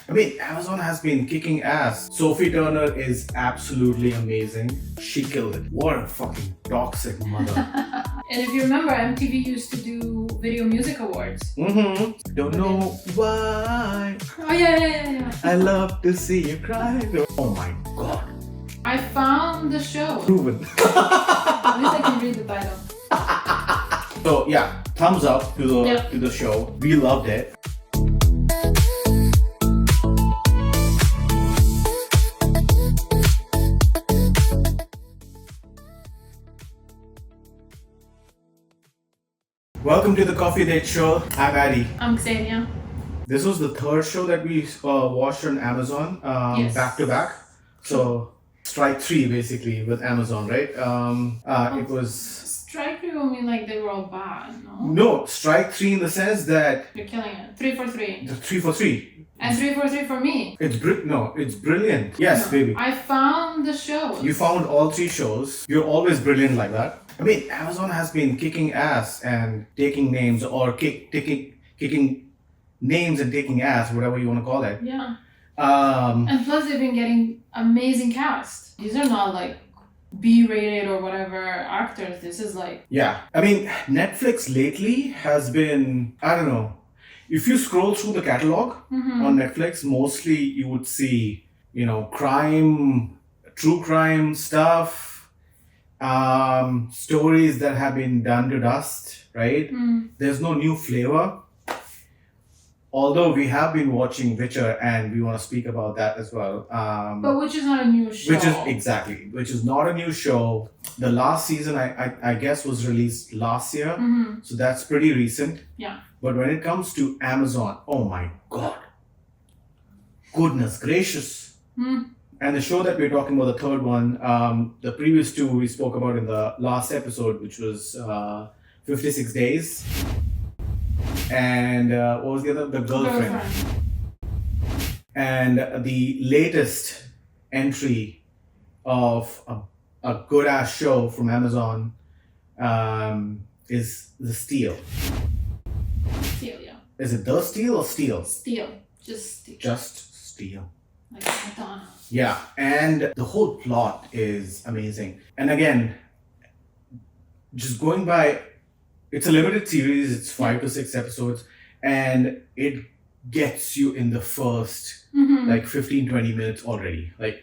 I mean, Amazon has been kicking ass. Sophie Turner is absolutely amazing. She killed it. What a fucking toxic mother. And if you remember, MTV used to do Video Music Awards. Don't know why. Oh yeah. I love to see you cry. Oh my god. I found the show. Proven. At least I can read the title. So yeah, thumbs up to the show. We loved it. Welcome to the Coffee Date Show. I'm Addy. I'm Xenia. This was the third show that we watched on Amazon, Yes. back to back. So strike three basically with Amazon, right? It was Strike you mean like they were all bad, no? no strike three in the sense that You're killing it. 3 for 3. the 3 for 3. And 3 for 3 for me. It's brilliant. Yes, No, baby. I found the show. You found all three shows. You're always brilliant like that. I mean, Amazon has been kicking ass and taking names, or kicking names and taking ass, whatever you want to call it. Yeah. Um, And plus they've been getting amazing cast. These are not like B-rated or whatever actors. This is like... yeah. I mean, Netflix lately has been, I don't know. If you scroll through the catalog on Netflix, mostly you would see, crime, true crime stuff, stories that have been done to dust, right? There's no new flavor. Although we have been watching Witcher, and we want to speak about that as well. But which is not a new show. Which is not a new show. The last season, I guess, was released last year. So that's pretty recent. Yeah. But when it comes to Amazon, oh my god. Goodness gracious. And the show that we're talking about, the third one, the previous two we spoke about in the last episode, which was 56 Days. And what was the other? The Girlfriend. And the latest entry of a good ass show from Amazon is The Steal. Steel, yeah. Is it The Steal or Steal? Steel. Just steel. Just Steal. Like Madonna. Yeah, and the whole plot is amazing. And again, just going by, it's a limited series, it's 5 to 6 episodes, and it gets you in the first like 15-20 minutes already. Like,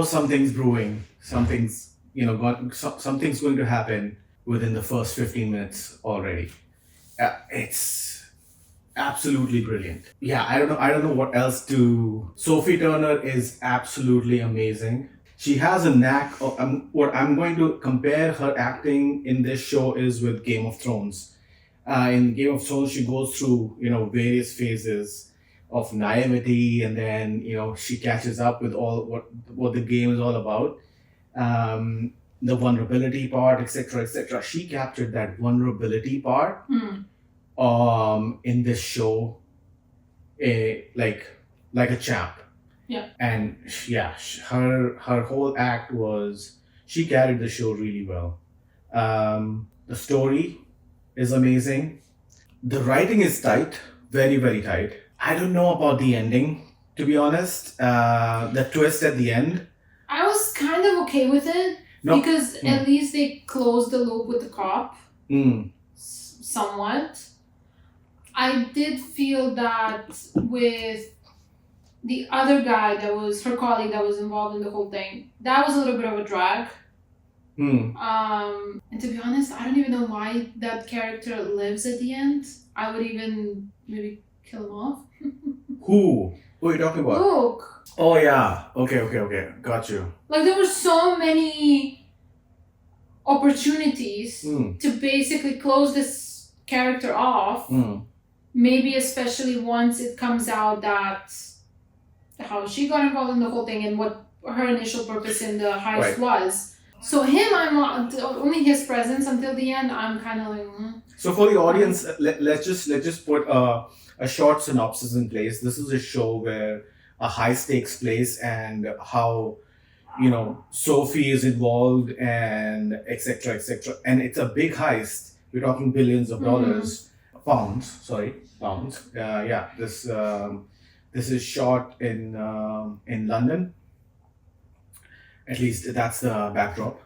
something's brewing, something's something's going to happen within the first 15 minutes already. It's absolutely brilliant. Yeah, I don't know what else to... Sophie Turner is absolutely amazing. She has a knack of... what I'm going to compare her acting in this show is with Game of Thrones. In Game of Thrones, she goes through, various phases of naivety, and then, she catches up with all what the game is all about. The vulnerability part, etc., etc. She captured that vulnerability part in this show, like a champ. Yeah. And yeah, her whole act was, she carried the show really well. The story is amazing. The writing is tight, very, very tight. I don't know about the ending, to be honest. The twist at the end. I was kind of okay with it because at least they closed the loop with the cop somewhat. I did feel that with the other guy that was her colleague that was involved in the whole thing, that was a little bit of a drag. And to be honest, I don't even know why that character lives at the end. I would even maybe kill him off. Who are you talking about? Luke. Oh yeah. Okay. Got you. Like, there were so many opportunities to basically close this character off. Maybe especially once it comes out that how she got involved in the whole thing and what her initial purpose in the heist was. So him, I'm only his presence until the end. I'm kind of like. So for the audience, let's just put a short synopsis in place. This is a show where a heist takes place, and how Sophie is involved, and etc. And it's a big heist. We're talking billions of dollars, pounds. This This is shot in London. At least that's the backdrop.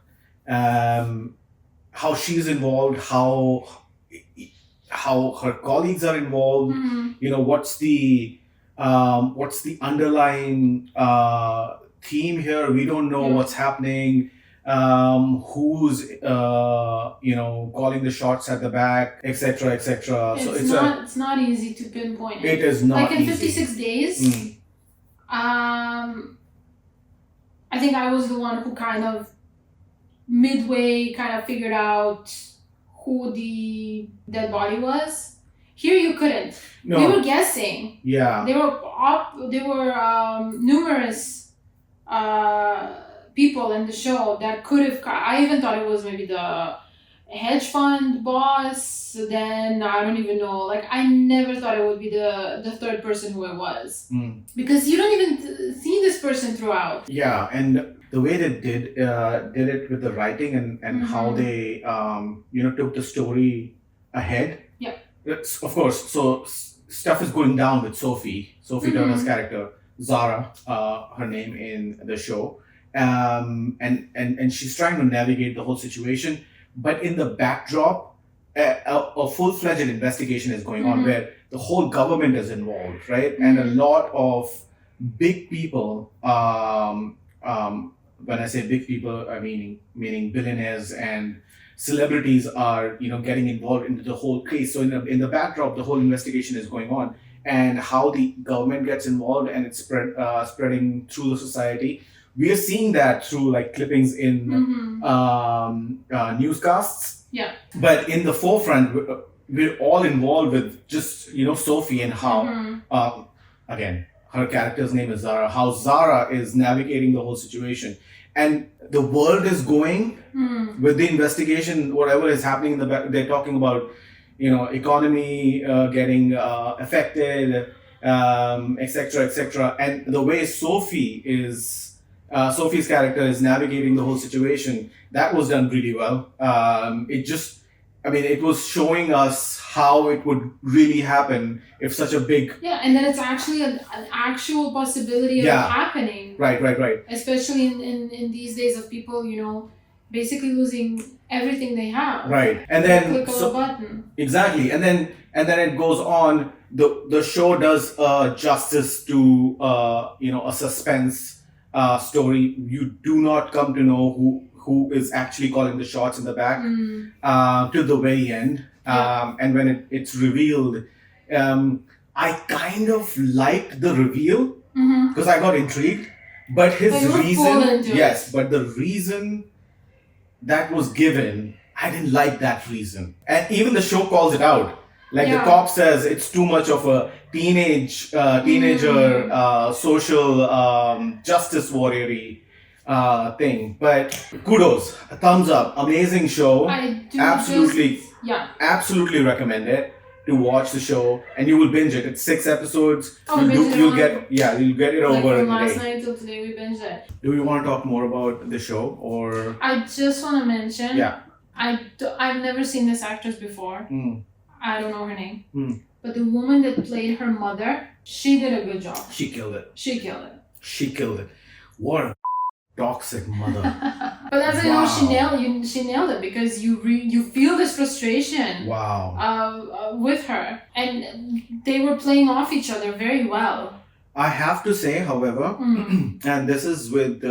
How she's involved, how her colleagues are involved. You know, what's the underlying theme here? We don't know what's happening. Who's calling the shots at the back, etc., etc. So it's not easy to pinpoint. It is not like in easy. 56 days. I think I was the one who kind of midway kind of figured out who the dead body was. Here you couldn't. No. We were guessing. Yeah. There were numerous people in the show that could have. I even thought it was maybe the hedge fund boss. Then I don't even know. Like I never thought it would be the third person who it was, because you don't even see this person throughout. Yeah, and the way they did it with the writing and how they took the story ahead. Yeah. It's, of course, so stuff is going down with Sophie Turner's character, Zara, her name in the show, and she's trying to navigate the whole situation, but in the backdrop, a full-fledged investigation is going on where the whole government is involved, right? And a lot of big people, when I say big people, I meaning billionaires and celebrities are getting involved into the whole case. So in the backdrop, the whole investigation is going on, and how the government gets involved and it's spreading through the society. We are seeing that through like clippings in newscasts. Yeah. But in the forefront, we're all involved with just Sophie and how again, her character's name is Zara. How Zara is navigating the whole situation, and the world is going with the investigation. Whatever is happening in the back, they're talking about, economy getting affected, etc., etc. And the way Sophie's character is navigating the whole situation, that was done really well. It was showing us how it would really happen if such a big... Yeah, and then it's actually an actual possibility of happening. Right. Especially in these days of people, basically losing everything they have. Right. And then... Click of a button. Exactly. And then it goes on, the show does justice to, a suspense story. You do not come to know who is actually calling the shots in the back till the very end. And when it's revealed, I kind of liked the reveal because I got intrigued. But his reason, but the reason that was given, I didn't like that reason. And even the show calls it out. Like the cop says, it's too much of a teenager social justice warrior-y thing. But kudos, a thumbs up, amazing show. I do absolutely recommend it to watch the show, and you will binge it. It's 6 episodes. You'll get it over from in a last day. night till today we binged it. Do you want to talk more about the show, or? I just want to mention. Yeah. I've never seen this actress before. I don't know her name. But the woman that played her mother, she did a good job. She killed it. She killed it. What a toxic mother. But as I know, she nailed it, because you feel this frustration. Wow. With her, and they were playing off each other very well. I have to say, however, and this is with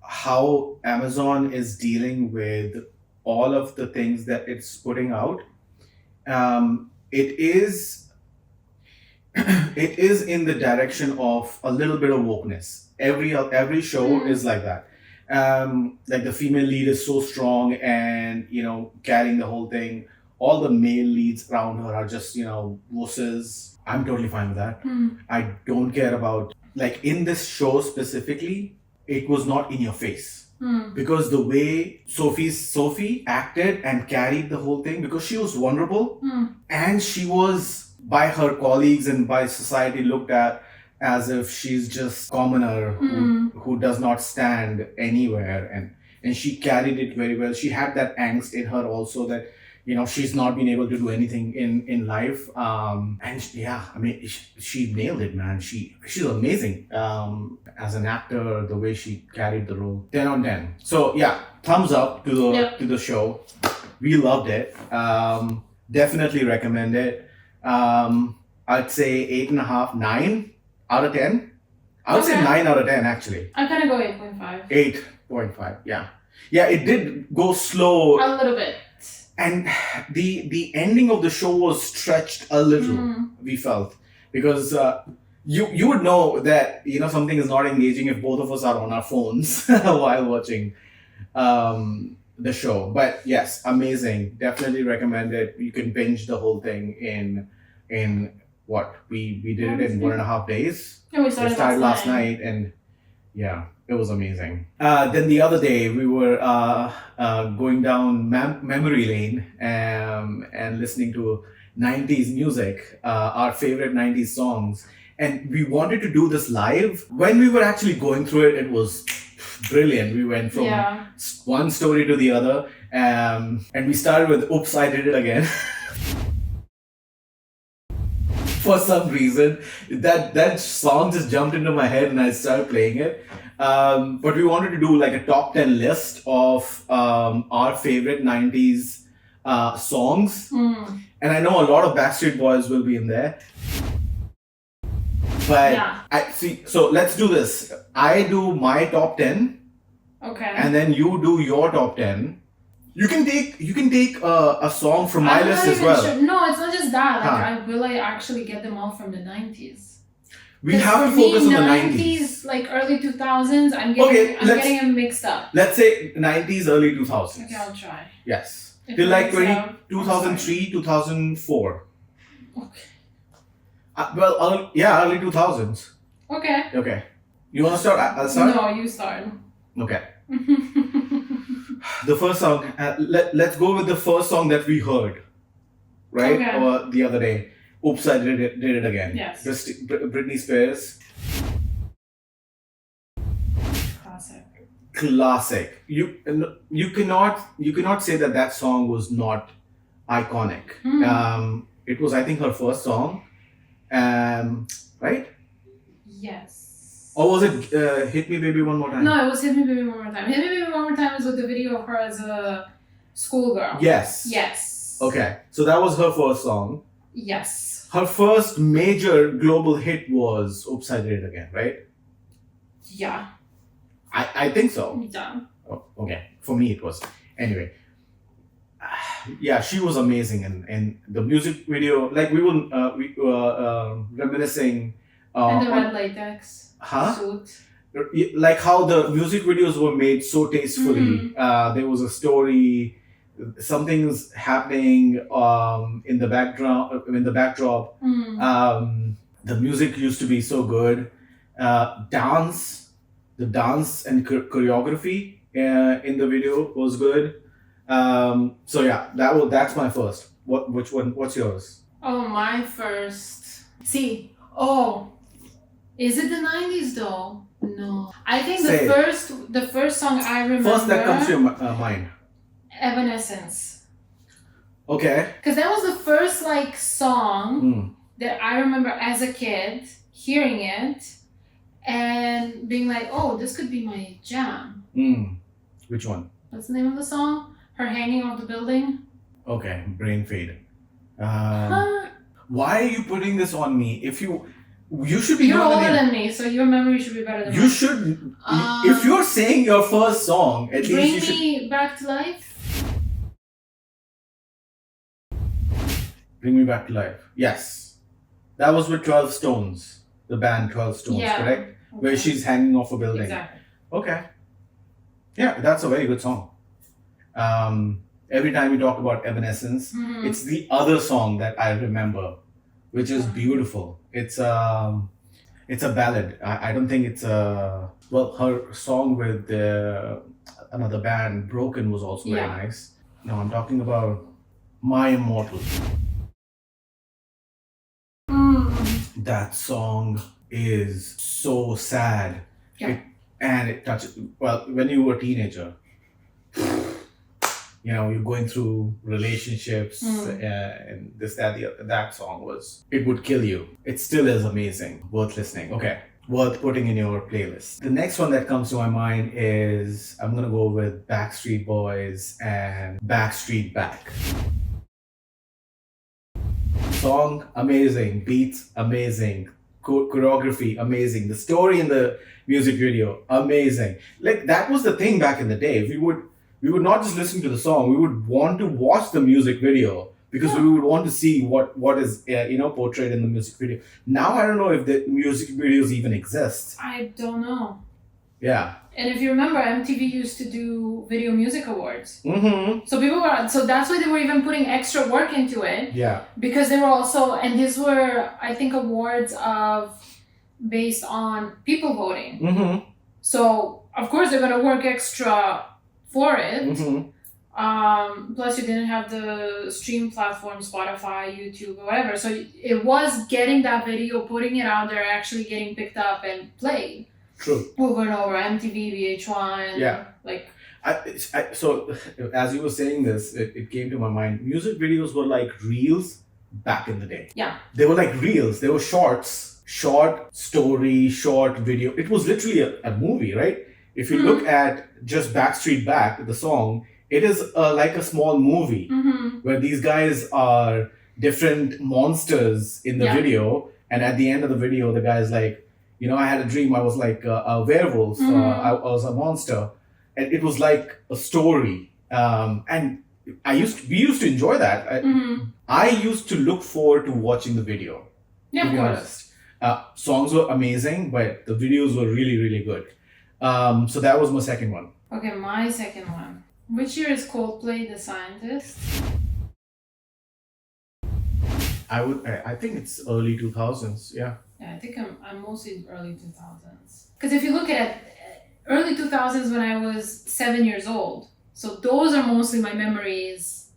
how Amazon is dealing with all of the things that it's putting out. It is in the direction of a little bit of wokeness. Every show is like that. Like the female lead is so strong and carrying the whole thing. All the male leads around her are just wusses. I'm totally fine with that. I don't care about, like, in this show specifically, it was not in your face. Because the way Sophie acted and carried the whole thing, because she was vulnerable and she was by her colleagues and by society looked at as if she's just commoner who does not stand anywhere, and she carried it very well. She had that angst in her also, that she's not been able to do anything in life. And yeah, I mean, she nailed it, man. She's amazing. As an actor, the way she carried the role, 10 on 10. So yeah, thumbs up to the Yep. to the show. We loved it. Definitely recommend it. I'd say 8.5, 9 out of 10. I would say Okay. 9 out of 10 actually. I'm gonna go 8.5. 8.5. Yeah, yeah. It did go slow, A little bit. and the ending of the show was stretched a little. We felt, because you would know that something is not engaging if both of us are on our phones while watching the show. But yes, amazing. Definitely recommend it. You can binge the whole thing in what we did it in 1.5 days. And we We started last night, and yeah, it was amazing. Then the other day we were going down memory lane, and listening to 90s music, our favorite 90s songs. And we wanted to do this live. When we were actually going through it, it was brilliant. We went from Yeah. one story to the other, and we started with "Oops, I Did It Again." For some reason, that song just jumped into my head, and I started playing it. But we wanted to do like a top 10 list of our favorite 90s songs. And I know a lot of Backstreet Boys will be in there. But Yeah. I see. So let's do this. I do my top 10, Okay. and then you do your top 10. You can take a song from my I'm list not as even well. sure. No, it's not just that. Like, Huh. will I actually get them all from the 90s? We 'Cause have to for me, focus on the 90s. like early 2000s, I'm Okay, I'm let's- getting them mixed up. Let's say 90s, early 2000s. Okay, I'll try. Yes. If Till it like mixes up, 2003, 2004. Okay. Early 2000s. Okay. Okay. You want to start? I'll start? No, you start. Okay. The first song, let's go with the first song that we heard, right? Okay. Or the other day. Oops, I did it again. Yes. Britney Spears. Classic. You cannot say that song was not iconic. It was, I think, her first song, right? Yes. Or was it Hit Me Baby One More Time? No, it was Hit Me Baby One More Time. Hit Me Baby One More Time is with the video of her as a schoolgirl. Yes. Yes. Okay, so that was her first song. Yes. Her first major global hit was Oops, I Did It Again, right? Yeah. I think so. Yeah. Oh, okay, for me it was. Anyway, yeah, she was amazing, and the music video, like we were reminiscing. And the on- red latex Huh? suit. Like how the music videos were made so tastefully. There was a story, something's happening in the background, in the backdrop. The music used to be so good. The dance and choreography in the video was good. So yeah, that's my first. Which one? What's yours? Oh, my first. See. Is it the 90s though? No. I think Say the first song I remember. First that comes to your mind. Evanescence. Okay. Because that was the first like song Mm. that I remember as a kid hearing it and being like, oh, this could be my jam. Which one? What's the name of the song? Her hanging off the building. Okay, brain fade. Huh? Why are you putting this on me? If you should be You're knowing older the name. than me, so your memory should be better than You mine. should. If you're saying your first song, at least Bring you should. Me Back to Life. Bring Me Back to Life. Yes, that was with 12 Stones, the band 12 Stones, Yeah. correct? Where Okay. she's hanging off a building. Exactly. Okay. Yeah, that's a very good song. Every time we talk about Evanescence, Mhm. it's the other song that I remember, which is beautiful. It's a ballad. I don't think it's a her song with another band, Broken, was also very Yeah. nice. No, I'm talking about My Immortal. That song is so sad. Yeah. And it touches, well, when you were a teenager, you're going through relationships and this, that, that song it would kill you. It still is amazing, worth listening. Okay, worth putting in your playlist. The next one that comes to my mind is, I'm gonna go with Backstreet Boys and Backstreet Back. Song amazing, beats amazing, choreography amazing, the story in the music video amazing. Like, that was the thing back in the day. We would not just listen to the song, we would want to watch the music video because we would want to see what is portrayed in the music video. Now I don't know if the music videos even exist. I don't know. Yeah. And if you remember, MTV used to do Video Music Awards. Mm-hmm. So that's why they were even putting extra work into it. Yeah. Because they were also, and these were, I think, awards based on people voting. Mm-hmm. So of course they're gonna work extra for it. Mm-hmm. Plus you didn't have the stream platform, Spotify, YouTube, or whatever. So it was getting that video, putting it out there, actually getting picked up and played. True. Over and over, MTV, VH1. Yeah. Like. So as you were saying this, it came to my mind. Music videos were like reels back in the day. Yeah. They were like reels. They were shorts, short story, short video. It was literally a movie, right? If you look at just Backstreet Back, the song, it is like a small movie where these guys are different monsters in the video, and at the end of the video, the guy's like, I had a dream. I was like a werewolf. I was a monster, and it was like a story. And we used to enjoy that. I used to look forward to watching the video. Yeah, to be honest, songs were amazing, but the videos were really, really good. So that was my second one. Okay, my second one. Which year is Coldplay The Scientist? I think it's early 2000s. Yeah. Yeah, I think I'm mostly early 2000s. Because if you look at early 2000s when I was 7 years old, so those are mostly my memories.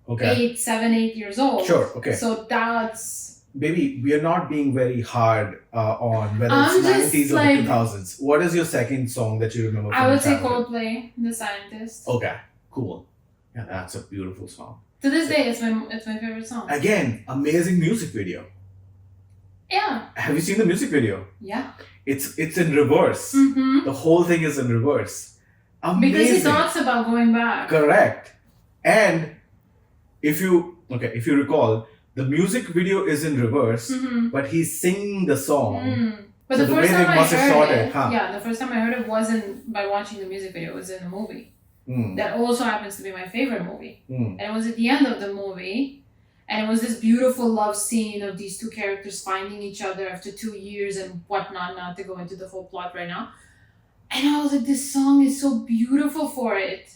Okay. 8 years old. Sure. Okay. So that's. Baby, we are not being very hard on whether I'm it's 90s just or like, 2000s. What is your second song that you remember? I would say childhood? Coldplay, The Scientist. Okay, cool. Yeah, that's a beautiful song. To this day, it's my favorite song. Again, amazing music video. Yeah. Have you seen the music video? Yeah. It's in reverse. Mm-hmm. The whole thing is in reverse. Amazing. Because he talks about going back. Correct. And if you recall, the music video is in reverse, but he's singing the song. But so the first time I heard it, huh? yeah, the first time I heard it wasn't by watching the music video, it was in the movie. That also happens to be my favorite movie. And it was at the end of the movie, and it was this beautiful love scene of these two characters finding each other after 2 years and whatnot, not to go into the whole plot right now. And I was like, this song is so beautiful for it.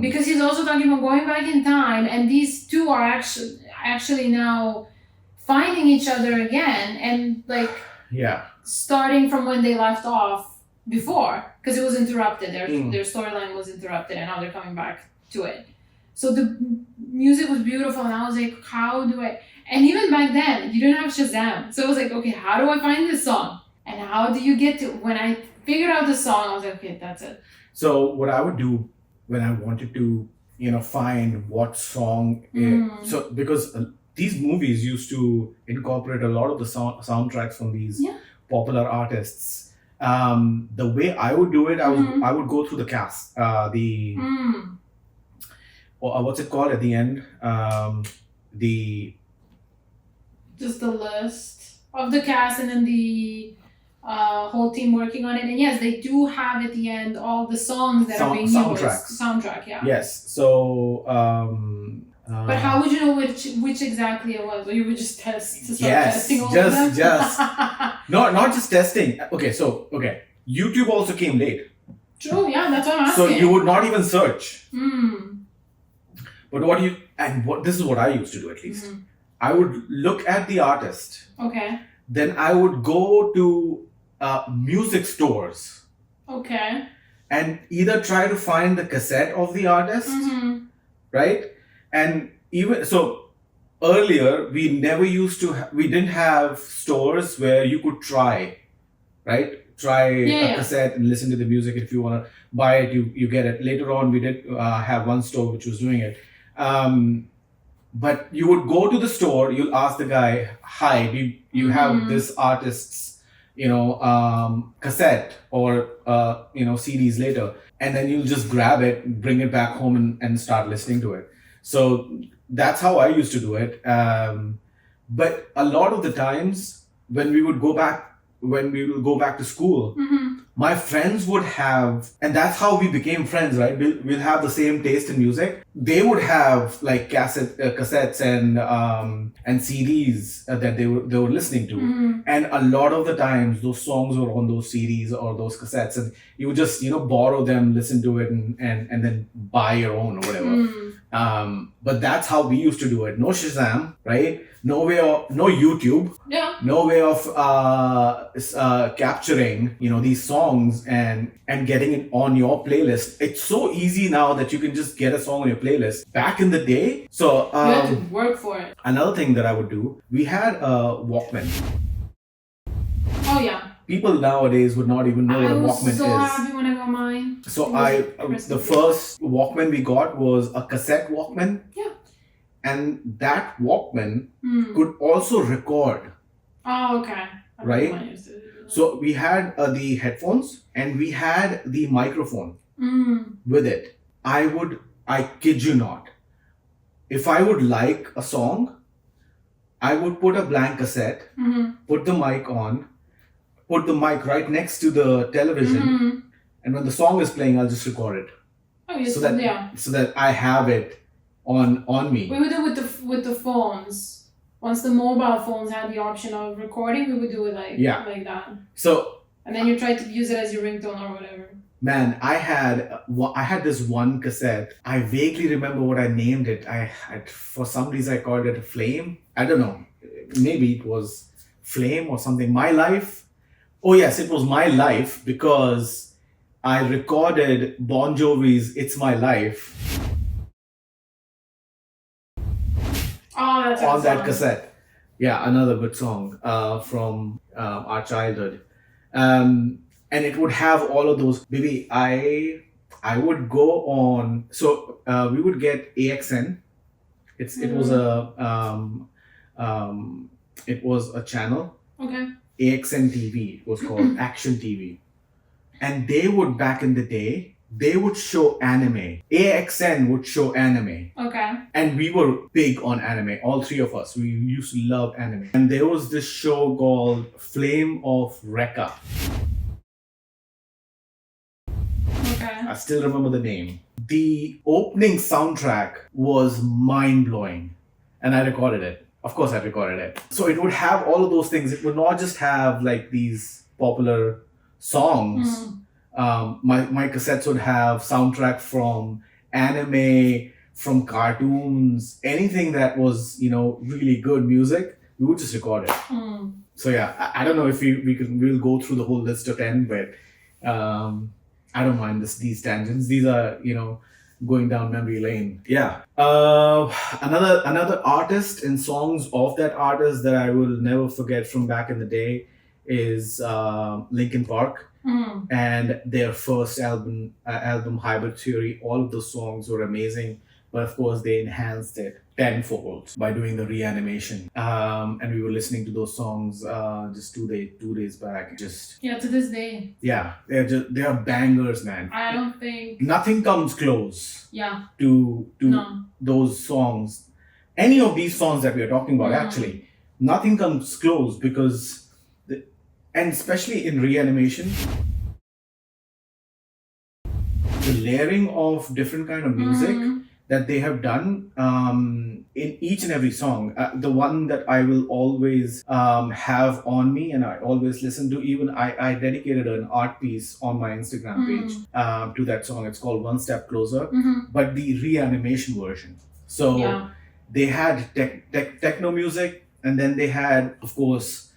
Because he's also talking about going back in time, and these two are actually now finding each other again, and like starting from when they left off before, because it was interrupted. Their storyline was interrupted, and now they're coming back to it. So the music was beautiful, and I was like, how do I? And even back then, you didn't have Shazam, so I was like, okay, how do I find this song? And how do you get to? When I figured out the song, I was like, okay, that's it. So what I would do when I wanted to, find what song, so because these movies used to incorporate a lot of the soundtracks from these popular artists. The way I would do it, I would go through the cast, what's it called at the end? Just the list of the cast, and then the whole team working on it. And yes, they do have at the end all the songs that are being used. Soundtrack, yeah. Yes. So. But how would you know which exactly it was? Or you would just testing all of them? Just not just testing. Okay, YouTube also came late. True, yeah, that's what I'm asking. So you would not even search. But this is what I used to do at least. I would look at the artist. Okay. Then I would go to music stores. Okay. And either try to find the cassette of the artist, right? And even so, earlier we never used to. We didn't have stores where you could try right? Try Yeah, a yeah. cassette and listen to the music. If you want to buy it, you get it. Later on, we did have one store which was doing it. But you would go to the store, you'll ask the guy, hi, you have this artist's, cassette or, CDs later. And then you'll just grab it, bring it back home and start listening to it. So that's how I used to do it. But a lot of the times when we will go back to school, my friends would have, and that's how we became friends, right? We'll have the same taste in music. They would have like cassettes and CDs that they were listening to, and a lot of the times those songs were on those CDs or those cassettes, and you would just borrow them, listen to it, and then buy your own or whatever. But that's how we used to do it. No Shazam, right? No way of, no YouTube. Yeah. No way of capturing these songs and getting it on your playlist. It's so easy now that you can just get a song on your playlist. Back in the day, so You had to work for it. another thing that I would do, we had a Walkman. Oh yeah. People nowadays would not even know what a I Walkman was so is. happy when I got mine. So It the was first Walkman we got was a cassette Walkman. Yeah. And that Walkman Hmm. could also record. Oh, okay. I Right? remember I used to do that. So we had the headphones and we had the microphone with it. I kid you not, if I would like a song, I would put a blank cassette, put the mic on, put the mic right next to the television, and when the song is playing, I'll just record it. Oh, yes, So that yeah. so that I have it on me. We would do it with the phones. Once the mobile phones had the option of recording, we would do it like that. So And then you try to use it as your ringtone or whatever. man, I had this one cassette. I vaguely remember what I named it. For some reason I called it a Flame. I don't know. Maybe it was Flame or something. My Life. Oh yes, it was My Life because I recorded Bon Jovi's "It's My Life" Oh, that's on that awesome. cassette. Yeah, another good song from our childhood. And it would have all of those. Maybe I would go on. So we would get AXN. It was a channel. Okay. AXN TV. It was called Action TV. And they would, back in the day, they would show anime. AXN would show anime. Okay. And we were big on anime, all three of us. We used to love anime. And there was this show called Flame of Recca. Okay. I still remember the name. The opening soundtrack was mind-blowing. And I recorded it. Of course I recorded it. So it would have all of those things. It would not just have like these popular songs. My cassettes would have soundtrack from anime, from cartoons, anything that was really good music. We would just record it. So yeah, I don't know if we'll go through the whole list of 10, but I don't mind these tangents. These are going down memory lane. Yeah. Another artist and songs of that artist that I will never forget from back in the day is Linkin Park. And their first album Hybrid Theory. All of those songs were amazing, but of course they enhanced it tenfold by doing the Reanimation. And we were listening to those songs just 2 days back. To this day. Yeah, they are bangers, man. I don't think Nothing comes close. Yeah. To No. those songs. Any of these songs that we are talking about, actually, nothing comes close because. And especially in Reanimation, the layering of different kind of music that they have done in each and every song. The one that I will always have on me and I always listen to, even I dedicated an art piece on my Instagram page to that song. It's called One Step Closer, but the Reanimation version. So they had techno music, and then they had, of course,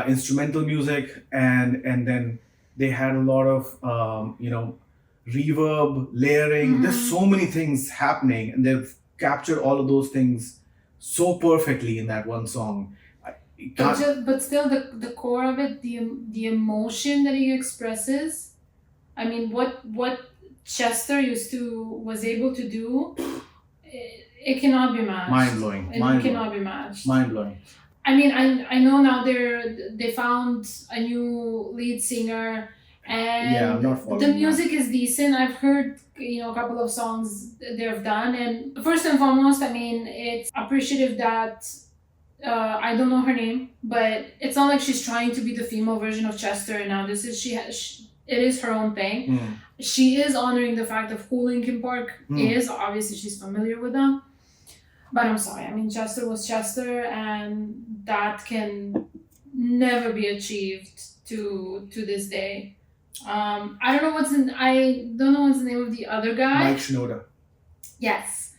instrumental music, and then they had a lot of reverb, layering. There's so many things happening, and they've captured all of those things so perfectly in that one song. But still, the core of it, the emotion that he expresses. I mean, what Chester was able to do, it cannot be matched. Mind blowing. It cannot be matched. Mind blowing. I mean, I know now they found a new lead singer, and Yeah, I'm not following the that. music is decent. I've heard a couple of songs they've done, and first and foremost, I mean, it's appreciative that I don't know her name, but it's not like she's trying to be the female version of Chester. And now this is it is her own thing. She is honoring the fact of who Linkin Park is. Obviously, she's familiar with them. But I'm sorry. I mean, Chester was Chester, and that can never be achieved to this day. I don't know what's the name of the other guy. Mike Shinoda. Yes,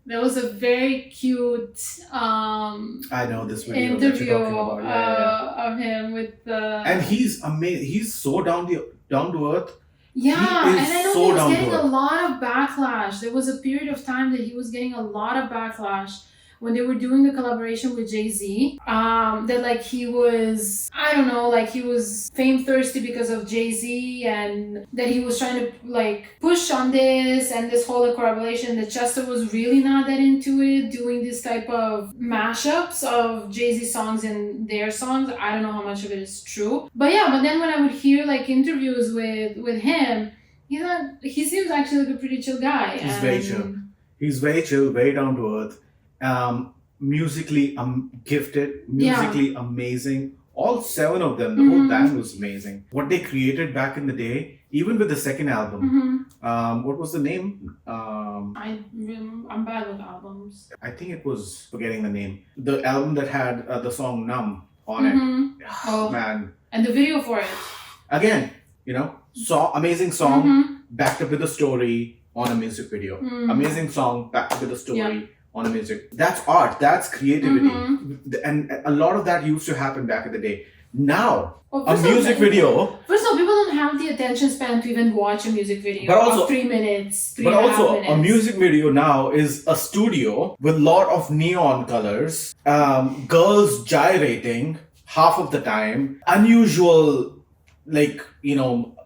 there was a very cute I know this video interview that you're talking about. of him with the. And he's amazing. He's so down to earth. Yeah, He is and I know so he was down to getting a earth. lot of backlash. There was a period of time that he was getting a lot of backlash when they were doing the collaboration with Jay-Z. That like he was, I don't know, like he was fame thirsty because of Jay-Z, and that he was trying to like push on this and this whole collaboration, that Chester was really not that into it, doing this type of mashups of Jay-Z songs and their songs. I don't know how much of it is true. But yeah, but then when I would hear like interviews with him, he seems actually like a pretty chill guy. He's very chill. He's very chill, very down to earth. Musically gifted, musically amazing. All 7 of them, the whole band was amazing. What they created back in the day, even with the second album, what was the name? I'm bad with albums. I think it was, forgetting the name. The album that had the song "Numb" on it. Oh man! And the video for it. Again, amazing song, backed up with a story on a music video. Amazing song, backed up with a story. Yeah. On a music. That's art, that's creativity. And a lot of that used to happen back in the day. Now, a music video. First of all, people don't have the attention span to even watch a music video but also, of 3 minutes, 3 but and a half also, minutes. a music video now is a studio with a lot of neon colors, girls gyrating half of the time, unusual,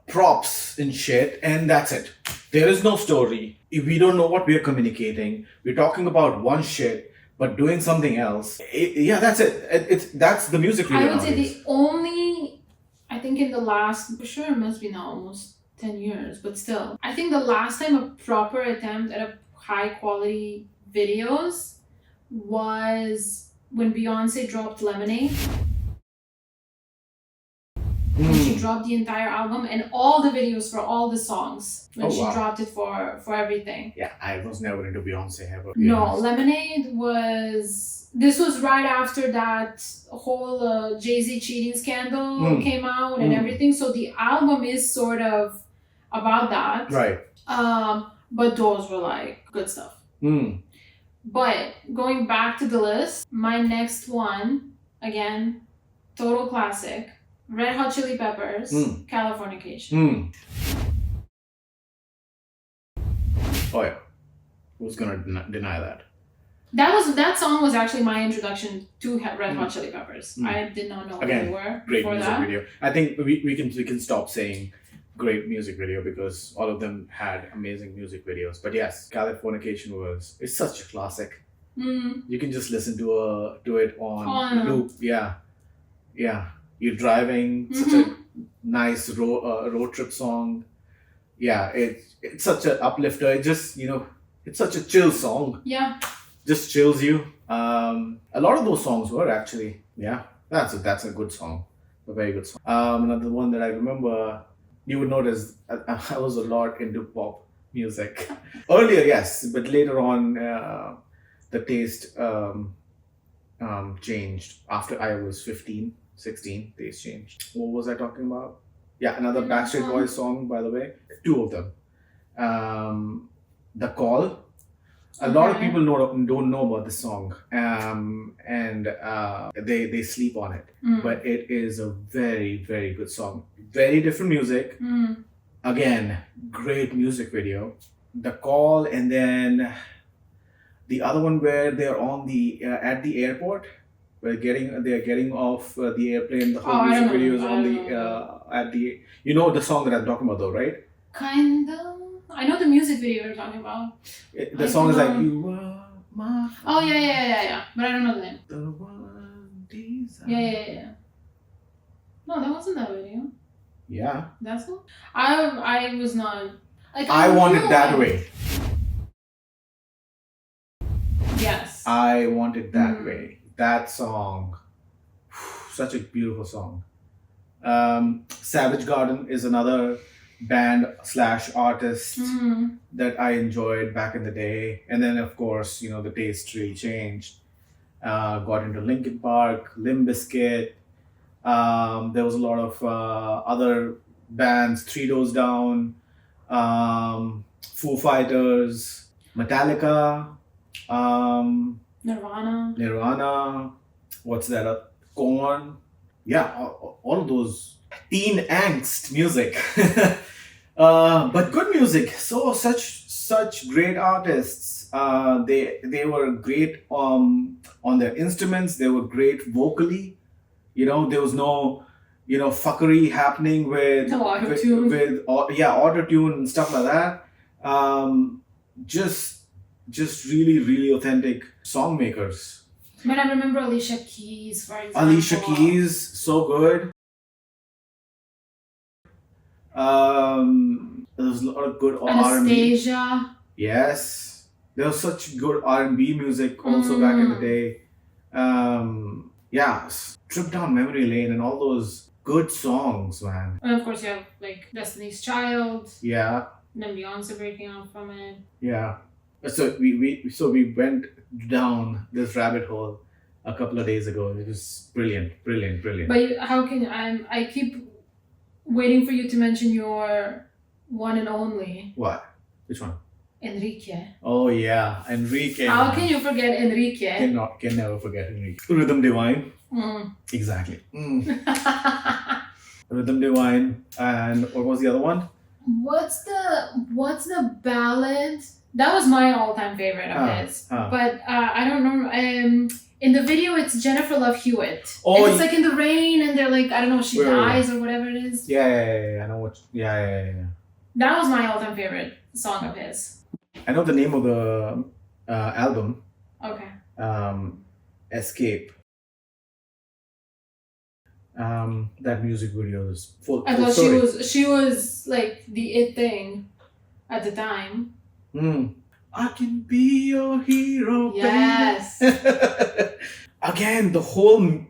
props and shit, and that's it. There is no story. We don't know what we are communicating. We're talking about one shit, but doing something else. That's it. That's the music video. I would say the only, I think in the last, for sure it must be now almost 10 years, but still. I think the last time a proper attempt at a high quality videos was when Beyonce dropped Lemonade. When she dropped the entire album and all the videos for all the songs. When she dropped it for everything. Yeah, I was never into Beyonce ever. No, Lemonade was... This was right after that whole Jay-Z cheating scandal came out and everything. So the album is sort of about that. Right. But those were like good stuff. But going back to the list, my next one, again, total classic. Red Hot Chili Peppers, Californication. Oh yeah, who's gonna deny that? That song was actually my introduction to Red Hot Chili Peppers. I did not know who they were great before music that. video. I think we can stop saying great music video because all of them had amazing music videos. But yes, Californication it's such a classic. You can just listen to it on loop. Yeah. You're driving, such a nice road trip song. Yeah, it's such an uplifter. It just, it's such a chill song. Yeah. Just chills you. A lot of those songs were actually, that's a good song. A very good song. Another one that I remember, you would notice I was a lot into pop music. Earlier, yes, but later on, the taste changed after I was 15. 16, taste changed. What was I talking about? Yeah, another Backstreet Boys song, by the way. 2 of them. The Call. A lot of people don't know about this song, and they sleep on it. But it is a very, very good song. Very different music. Again, great music video. The Call, and then the other one where they're on the at the airport. They're getting off the airplane. The Oh, whole I music don't know. video is I on don't the know. at the. You know the song that I'm talking about, though, right? Kind of. I know the music video you're talking about. The I song is like don't know. you are my. Oh yeah. But I don't know the name. The one desire. Yeah. No, that wasn't that video. Yeah. That's one. I was not like I Want It knew That Way. Yes. I Want It That Way. That song, such a beautiful song. Savage Garden is another band / artist that I enjoyed back in the day, and then of course the taste really changed. Got into Linkin Park, Limp Bizkit. There was a lot of other bands, Three Doors Down, Foo Fighters, Metallica, Nirvana. What's that? Korn. Yeah, all of those teen angst music. But good music. So such great artists. They were great on their instruments. They were great vocally. There was no fuckery happening with No auto-tune. with auto tune and stuff like that. Just really authentic song makers. But I remember Alicia Keys, for example. Alicia Keys, so good. There was a lot of good R&B. Anastasia. Yes, there was such good R&B music also back in the day. Trip down memory lane and all those good songs, man. And of course you have like Destiny's Child. Yeah. And then Beyonce breaking out from it. Yeah. So we went down this rabbit hole a couple of days ago. It was brilliant. But how can I keep waiting for you to mention your one and only What? Which one? Enrique. Oh yeah, Enrique. How can you forget Enrique? Can never forget Enrique. Rhythm Divine. Exactly. Rhythm Divine, and what was the other one? What's the ballad? That was my all-time favorite of his. But I don't remember. In the video, it's Jennifer Love Hewitt. Oh, and it's like in the rain, and they're like, I don't know, she Wait. dies or whatever it is. Yeah. I know what. Yeah. That was my all-time favorite song of his. I know the name of the album. Okay. Escape. That music video is full. I thought she was like the it thing at the time. I can be your hero. Yes. Baby. Again, the whole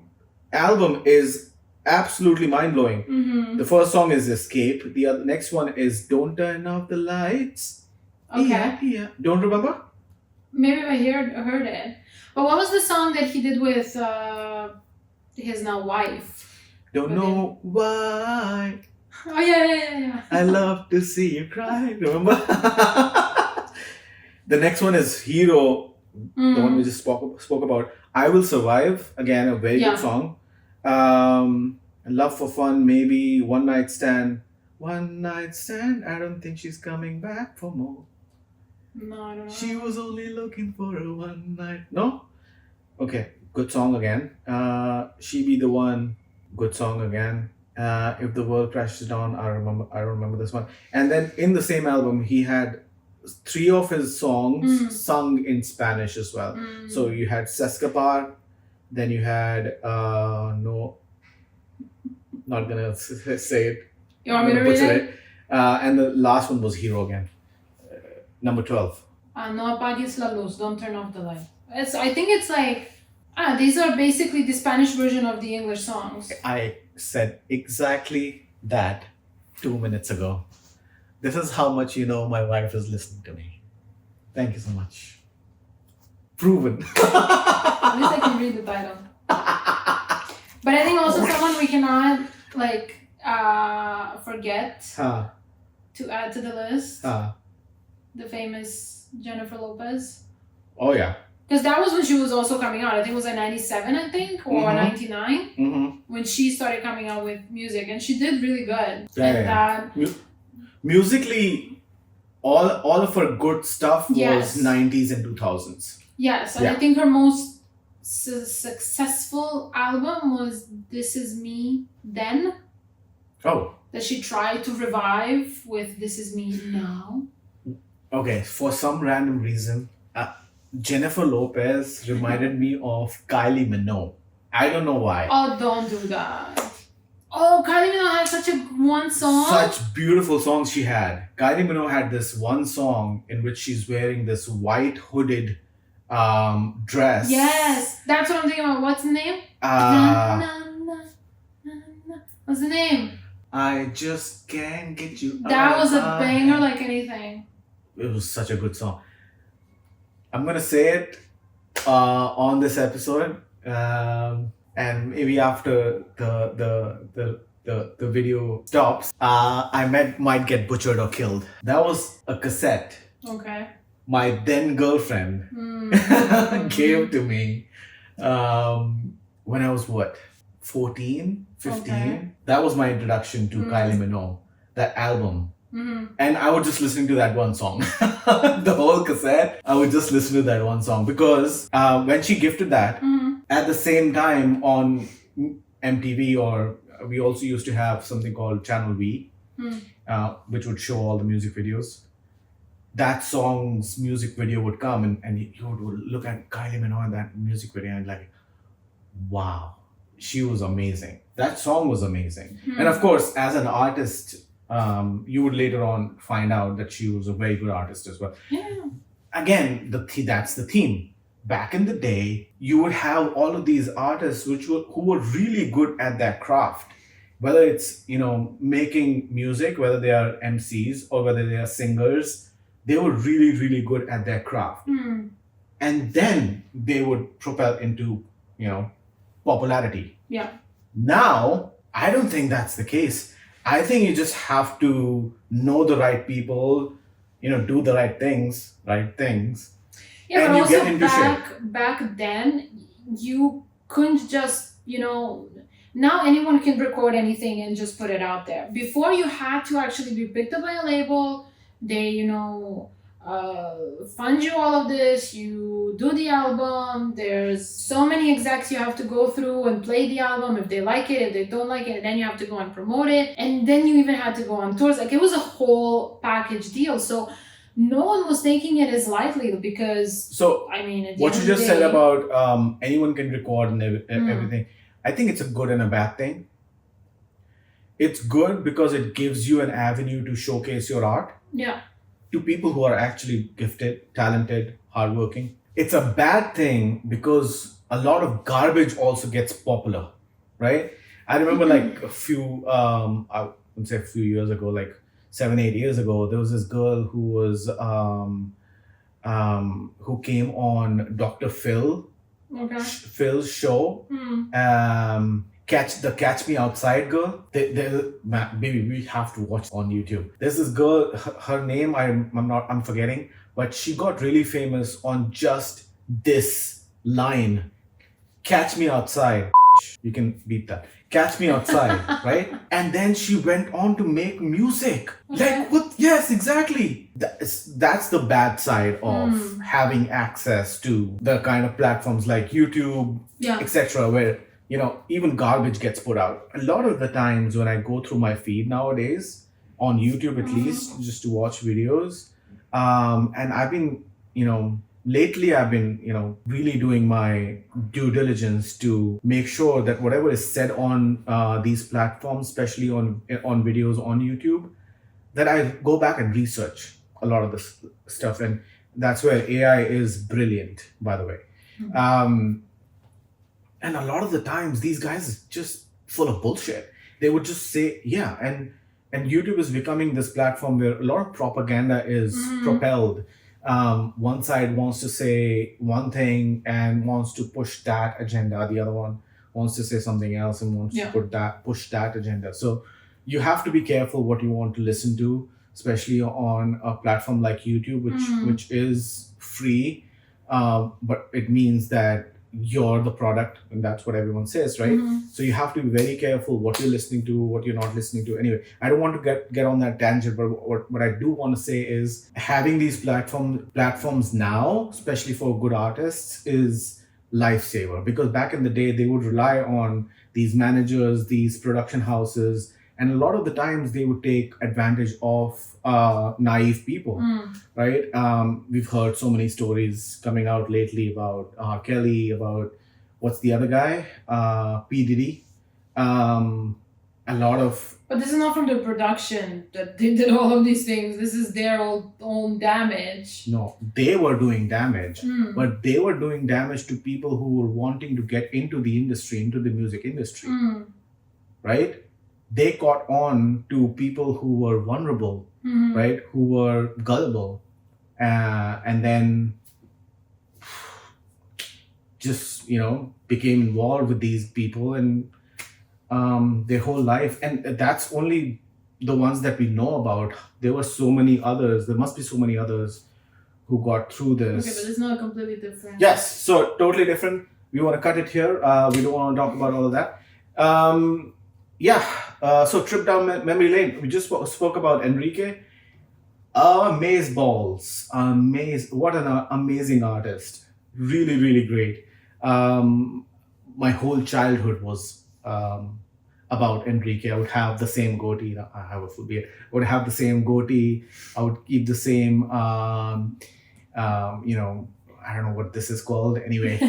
album is absolutely mind blowing. Mm-hmm. The first song is Escape. The next one is Don't Turn Off the Lights. Okay. Yeah. Don't remember? Maybe I heard it. But what was the song that he did with his now wife? Don't know why. Oh yeah. I love to see you cry. Remember? The next one is Hero, the one we just spoke about. I Will Survive. Again, a very good song. Love for Fun, maybe. One Night Stand. I don't think she's coming back for more. No, I don't know. She was only looking for a one night. No? Okay, good song again. She Be the One. Good song again. If the World Crashes Down, I remember this one. And then in the same album, he had 3 of his songs sung in Spanish as well. So you had Sescapar, then you had no, not gonna say it. You want me to read it? And the last one was Hero again, number 12. No apagues la luz. Don't turn off the light. I think it's like these are basically the Spanish version of the English songs. I said exactly that 2 minutes ago. This is how much my wife is listening to me. Thank you so much. Proven. At least I can read the title. But I think also someone we cannot forget to add to the list. The famous Jennifer Lopez. Oh yeah. Because that was when she was also coming out. I think it was in 97, I think, or 99, when she started coming out with music. And she did really good. Yeah. Musically, all of her good stuff was 90s and 2000s. Yes, and I think her most successful album was This Is Me Then, Oh, that she tried to revive with This Is Me Now. okay. For some random reason, Jennifer Lopez reminded me of Kylie Minogue. I don't know why. Oh, don't do that. Oh, Kylie Minogue had such a one song. Such beautiful songs she had. Kylie Minogue had this one song in which she's wearing this white hooded dress. Yes, that's what I'm thinking about. What's the name? Uh, What's the name? I just can't get you. That out was of a my banger head. like anything. It was such a good song. I'm gonna say it on this episode, and maybe after the video stops, might get butchered or killed. That was a cassette Okay. my then girlfriend gave to me when I was what, 14, 15. Okay. That was my introduction to Kylie Minogue, that album. Mm-hmm. And I was just listening to that one song. The whole cassette, I would just listen to that one song because when she gifted that, at the same time on MTV, or we also used to have something called Channel V, which would show all the music videos. That song's music video would come and you would look at Kylie Minogue in that music video and like, wow, she was amazing. That song was amazing. And of course, as an artist, you would later on find out that she was a very good artist as well. Yeah. Again, that's the theme. Back in the day, you would have all of these artists who were really good at their craft. Whether it's, making music, whether they are MCs or whether they are singers, they were really, really good at their craft. And then they would propel into, popularity. Yeah. Now, I don't think that's the case. I think you just have to know the right people, do the right things. Yeah, And but you also get into back then, you couldn't just, now anyone can record anything and just put it out there. Before, you had to actually be picked up by a label. They, fund you all of this. You do the album. There's so many execs you have to go through and play the album. If they like it, if they don't like it, and then you have to go and promote it. And then you even had to go on tours. Like, it was a whole package deal. So no one was taking it as lightly because, So, I mean, at the what end you of the just said day- about anyone can record and everything, I think it's a good and a bad thing. It's good because it gives you an avenue to showcase your art Yeah. to people who are actually gifted, talented, hardworking. It's a bad thing because a lot of garbage also gets popular, right? I remember like I wouldn't say a few years ago, like 7-8 years ago, there was this girl who was who came on Dr. Phil's show. Catch Me Outside girl. Baby, we have to watch on YouTube. There's this girl, her name I'm forgetting, but she got really famous on just this line. Catch me outside. You can beat that. Catch me outside, right? And then she went on to make music. Okay. Like what? Yes, exactly. That's the bad side of having access to the kind of platforms like YouTube, Yeah. etc., where even garbage gets put out. A lot of the times when I go through my feed nowadays, on YouTube at least, just to watch videos, and I've been, lately I've been, really doing my due diligence to make sure that whatever is said on these platforms, especially on videos on YouTube, that I go back and research a lot of this stuff. And that's where AI is brilliant, by the way. And a lot of the times, these guys are just full of bullshit. They would just say, yeah, and YouTube is becoming this platform where a lot of propaganda is propelled. One side wants to say one thing and wants to push that agenda. The other one wants to say something else and wants to push that agenda. So you have to be careful what you want to listen to, especially on a platform like YouTube, which is free, but it means that you're the product, and that's what everyone says, right? So you have to be very careful what you're listening to, what you're not listening to. Anyway, I don't want to get on that tangent, but what I do want to say is having these platforms now, especially for good artists, is lifesaver, because back in the day they would rely on these managers, these production houses, and a lot of the times they would take advantage of naive people, right? We've heard so many stories coming out lately about Kelly, about what's the other guy, P Diddy. A lot of But this is not from the production that they did all of these things. This is their own damage. no, they were doing damage, but they were doing damage to people who were wanting to get into the industry, into the music industry, right? They caught on to people who were vulnerable, right? Who were gullible, and then just became involved with these people and their whole life. And that's only the ones that we know about. There were so many others. There must be so many others who got through this. Okay, but it's not completely different. Yes, so totally different. We want to cut it here. We don't want to talk about all of that. So trip down memory lane. We just spoke about Enrique. Amaze balls. What an amazing artist. Really, really great. My whole childhood was about Enrique. I would have the same goatee. I have a full beard. I would have the same goatee. I would keep the same, I don't know what this is called anyway,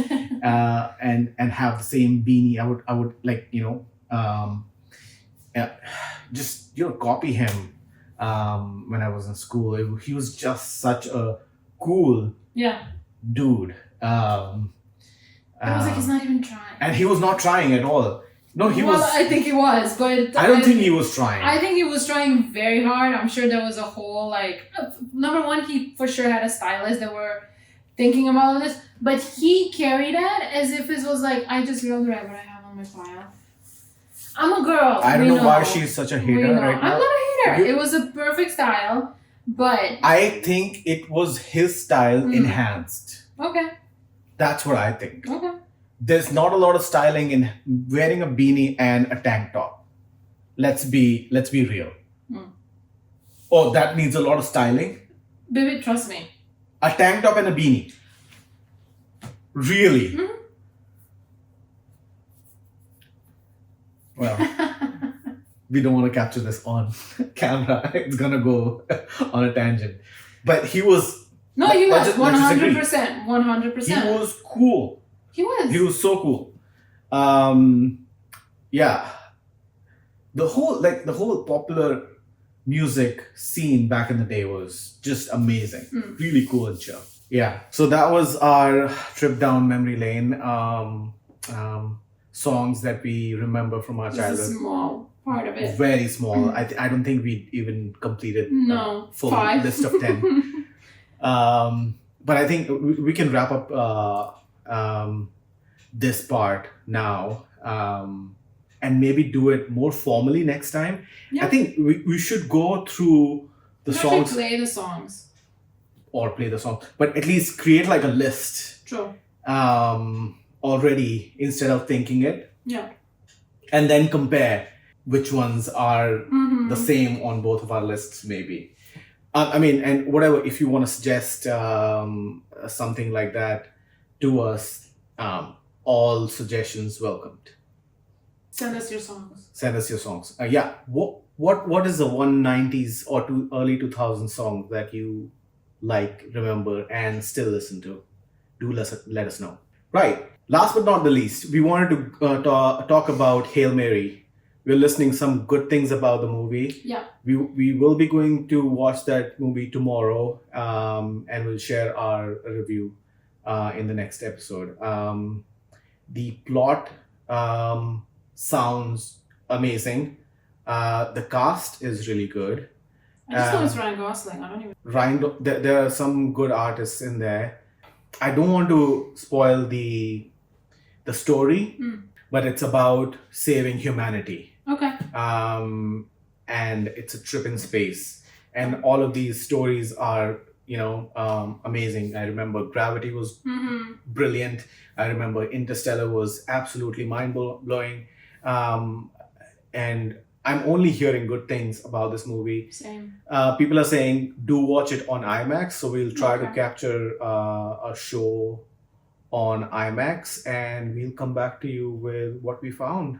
and have the same beanie. I would like, just, copy him when I was in school. He was just such a cool dude. It was like he's not even trying. And he was not trying at all. No, he was. I think he was, but I don't think he was trying. I think he was trying very hard. I'm sure there was a whole number one, he for sure had a stylist that were thinking about all this, but he carried it as if it was like, I just will write what I have on my file. I'm a girl. I don't know why she's such a hater right now. I'm not a hater. It was a perfect style, but I think it was his style enhanced. Okay. That's what I think. Okay. There's not a lot of styling in wearing a beanie and a tank top. Let's be real. Oh, that needs a lot of styling. Baby, trust me. A tank top and a beanie. Really? Well, we don't want to capture this on camera. It's gonna go on a tangent. But he was. No, he was 100%. 100%. He was cool. He was so cool. The whole popular music scene back in the day was just amazing. Really cool and chill. Yeah. So that was our trip down memory lane. Songs that we remember from our childhood. Just a small part of it. Very small. I don't think we even completed full 5 list of 10. But I think we can wrap up this part now, and maybe do it more formally next time. I think we should go through the songs. Play the songs. Or play the song. But at least create like a list. True. Already, instead of thinking it. Yeah. And then compare which ones are the same on both of our lists, maybe. And whatever, if you want to suggest something like that to us, all suggestions welcomed. Send us your songs. What is the 190s or early 2000s song that you like, remember, and still listen to? Do let us know. Right. Last but not the least, we wanted to talk about Hail Mary. We're listening some good things about the movie. Yeah. We will be going to watch that movie tomorrow, and we'll share our review in the next episode. The plot sounds amazing. The cast is really good. I just know it's Ryan Gosling. I don't even. There are some good artists in there. I don't want to spoil the story, but it's about saving humanity. Okay. And it's a trip in space, and all of these stories are amazing. I remember Gravity was brilliant. I remember Interstellar was absolutely mind-blowing. And I'm only hearing good things about this movie. Same. People are saying do watch it on IMAX, so we'll try to capture a show on IMAX, and we'll come back to you with what we found,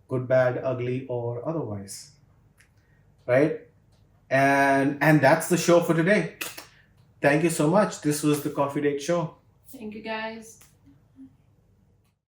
good, bad, ugly, or otherwise. Right? And that's the show for today. Thank you so much. This was the Coffee Date Show. Thank you guys.